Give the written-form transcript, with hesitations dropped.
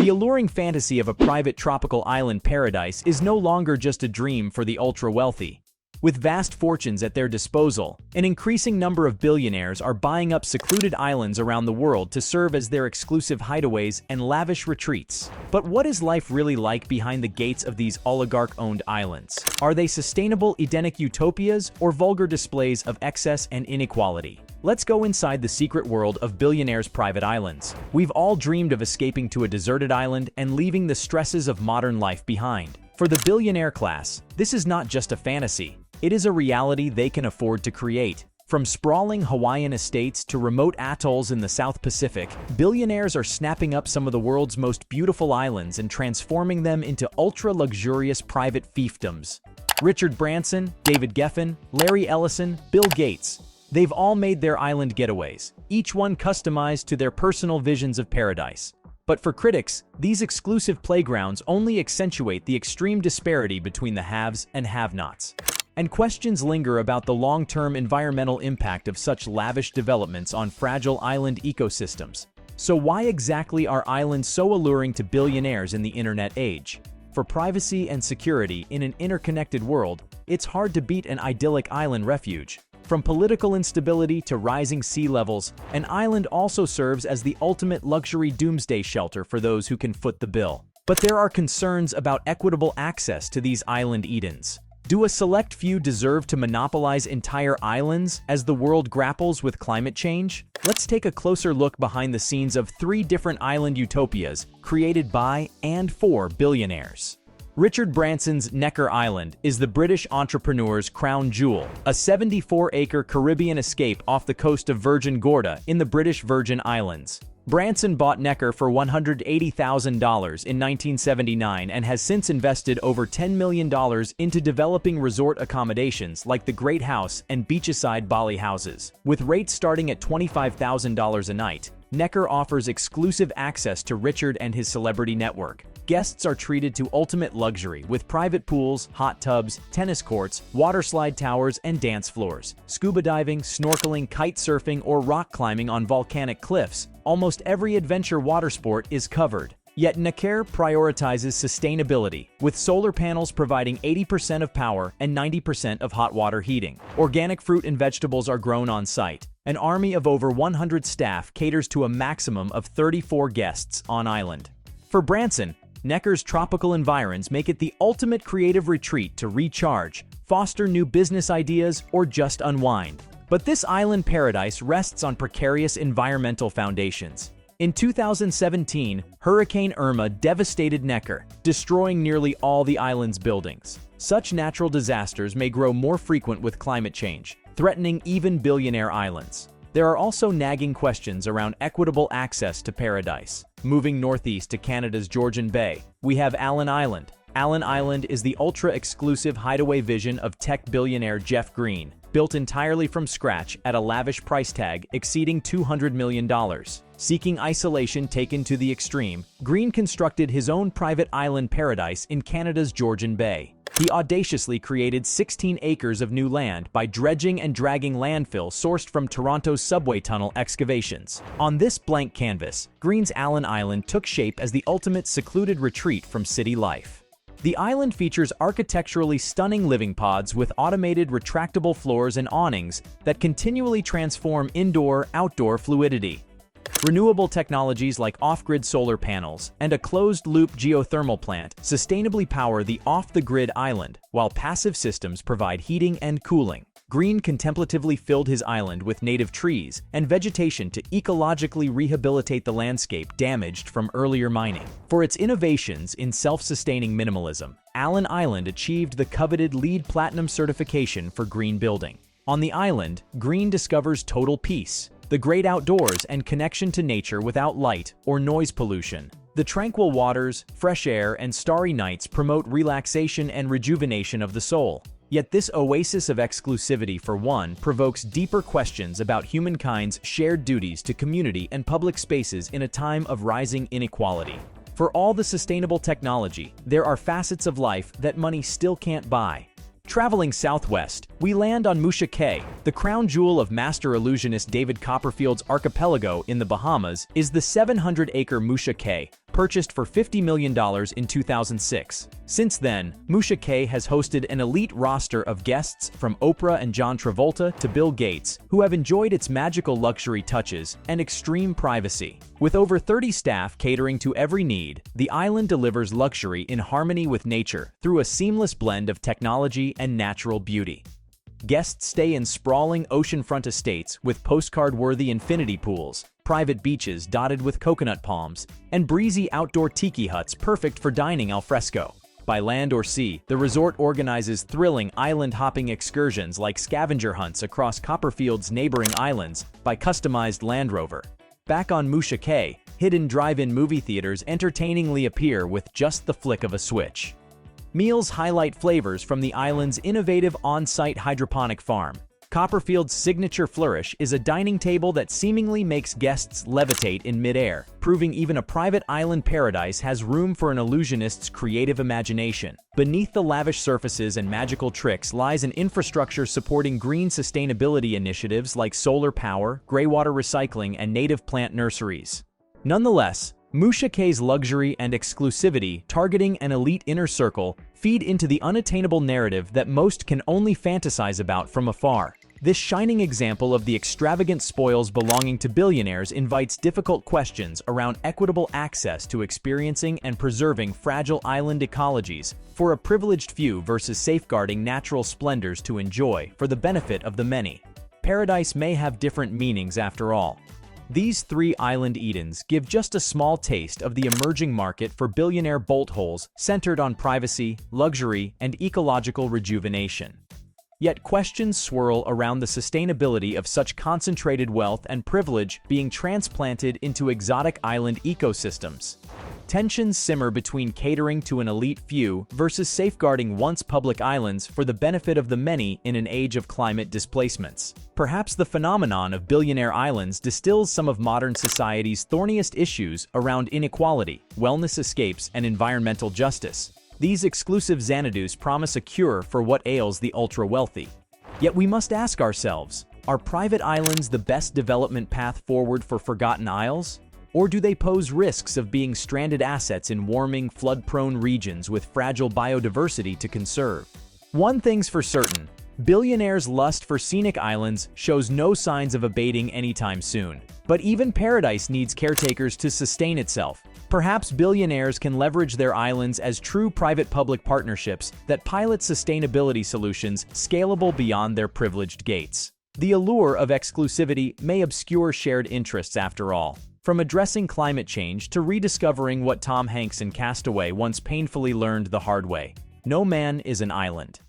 The alluring fantasy of a private tropical island paradise is no longer just a dream for the ultra-wealthy. With vast fortunes at their disposal, an increasing number of billionaires are buying up secluded islands around the world to serve as their exclusive hideaways and lavish retreats. But what is life really like behind the gates of these oligarch-owned islands? Are they sustainable Edenic utopias or vulgar displays of excess and inequality? Let's go inside the secret world of billionaires' private islands. We've all dreamed of escaping to a deserted island and leaving the stresses of modern life behind. For the billionaire class, this is not just a fantasy. It is a reality they can afford to create. From sprawling Hawaiian estates to remote atolls in the South Pacific, billionaires are snapping up some of the world's most beautiful islands and transforming them into ultra-luxurious private fiefdoms. Richard Branson, David Geffen, Larry Ellison, Bill Gates. They've all made their island getaways, each one customized to their personal visions of paradise. But for critics, these exclusive playgrounds only accentuate the extreme disparity between the haves and have-nots. And questions linger about the long-term environmental impact of such lavish developments on fragile island ecosystems. So why exactly are islands so alluring to billionaires in the internet age? For privacy and security in an interconnected world, it's hard to beat an idyllic island refuge. From political instability to rising sea levels, an island also serves as the ultimate luxury doomsday shelter for those who can foot the bill. But there are concerns about equitable access to these island Edens. Do a select few deserve to monopolize entire islands as the world grapples with climate change? Let's take a closer look behind the scenes of 3 different island utopias created by and for billionaires. Richard Branson's Necker Island is the British entrepreneur's crown jewel, a 74-acre Caribbean escape off the coast of Virgin Gorda in the British Virgin Islands. Branson bought Necker for $180,000 in 1979 and has since invested over $10 million into developing resort accommodations like the Great House and beachside Bali houses. With rates starting at $25,000 a night, Necker offers exclusive access to Richard and his celebrity network. Guests are treated to ultimate luxury with private pools, hot tubs, tennis courts, water slide towers, and dance floors. Scuba diving, snorkeling, kite surfing, or rock climbing on volcanic cliffs. Almost every adventure water sport is covered. Yet Necker prioritizes sustainability, with solar panels providing 80% of power and 90% of hot water heating. Organic fruit and vegetables are grown on site. An army of over 100 staff caters to a maximum of 34 guests on island. For Branson, Necker's tropical environs make it the ultimate creative retreat to recharge, foster new business ideas, or just unwind. But this island paradise rests on precarious environmental foundations. In 2017, Hurricane Irma devastated Necker, destroying nearly all the island's buildings. Such natural disasters may grow more frequent with climate change, threatening even billionaire islands. There are also nagging questions around equitable access to paradise. Moving northeast to Canada's Georgian Bay, we have Allan Island. Allan Island is the ultra-exclusive hideaway vision of tech billionaire Jeff Green, built entirely from scratch at a lavish price tag exceeding $200 million. Seeking isolation taken to the extreme, Green constructed his own private island paradise in Canada's Georgian Bay. He audaciously created 16 acres of new land by dredging and dragging landfill sourced from Toronto's subway tunnel excavations. On this blank canvas, Green's Allan Island took shape as the ultimate secluded retreat from city life. The island features architecturally stunning living pods with automated retractable floors and awnings that continually transform indoor-outdoor fluidity. Renewable technologies like off-grid solar panels and a closed-loop geothermal plant sustainably power the off-the-grid island, while passive systems provide heating and cooling. Green contemplatively filled his island with native trees and vegetation to ecologically rehabilitate the landscape damaged from earlier mining. For its innovations in self-sustaining minimalism, Allan Island achieved the coveted LEED Platinum certification for green building. On the island, Green discovers total peace, the great outdoors, and connection to nature without light or noise pollution. The tranquil waters, fresh air, and starry nights promote relaxation and rejuvenation of the soul. Yet this oasis of exclusivity, for one, provokes deeper questions about humankind's shared duties to community and public spaces in a time of rising inequality. For all the sustainable technology, there are facets of life that money still can't buy. Traveling southwest, we land on Musha Cay. The crown jewel of master illusionist David Copperfield's archipelago in the Bahamas is the 700-acre Musha Cay, purchased for $50 million in 2006. Since then, Musha Cay has hosted an elite roster of guests from Oprah and John Travolta to Bill Gates, who have enjoyed its magical luxury touches and extreme privacy. With over 30 staff catering to every need, the island delivers luxury in harmony with nature through a seamless blend of technology and natural beauty. Guests stay in sprawling oceanfront estates with postcard-worthy infinity pools, private beaches dotted with coconut palms, and breezy outdoor tiki huts perfect for dining al fresco. By land or sea, the resort organizes thrilling island-hopping excursions like scavenger hunts across Copperfield's neighboring islands by customized Land Rover. Back on Musha Cay, hidden drive-in movie theaters entertainingly appear with just the flick of a switch. Meals highlight flavors from the island's innovative on-site hydroponic farm. Copperfield's signature flourish is a dining table that seemingly makes guests levitate in midair, proving even a private island paradise has room for an illusionist's creative imagination. Beneath the lavish surfaces and magical tricks lies an infrastructure supporting green sustainability initiatives like solar power, greywater recycling, and native plant nurseries. Nonetheless, Musha Cay's luxury and exclusivity, targeting an elite inner circle, feed into the unattainable narrative that most can only fantasize about from afar. This shining example of the extravagant spoils belonging to billionaires invites difficult questions around equitable access to experiencing and preserving fragile island ecologies for a privileged few versus safeguarding natural splendors to enjoy for the benefit of the many. Paradise may have different meanings after all. These three island Edens give just a small taste of the emerging market for billionaire bolt holes centered on privacy, luxury, and ecological rejuvenation. Yet questions swirl around the sustainability of such concentrated wealth and privilege being transplanted into exotic island ecosystems. Tensions simmer between catering to an elite few versus safeguarding once public islands for the benefit of the many in an age of climate displacements. Perhaps the phenomenon of billionaire islands distills some of modern society's thorniest issues around inequality, wellness escapes, and environmental justice. These exclusive Xanadus promise a cure for what ails the ultra-wealthy. Yet we must ask ourselves, are private islands the best development path forward for forgotten isles? Or do they pose risks of being stranded assets in warming, flood-prone regions with fragile biodiversity to conserve? One thing's for certain, billionaires' lust for scenic islands shows no signs of abating anytime soon. But even paradise needs caretakers to sustain itself. Perhaps billionaires can leverage their islands as true private-public partnerships that pilot sustainability solutions scalable beyond their privileged gates. The allure of exclusivity may obscure shared interests after all. From addressing climate change to rediscovering what Tom Hanks in Castaway once painfully learned the hard way, no man is an island.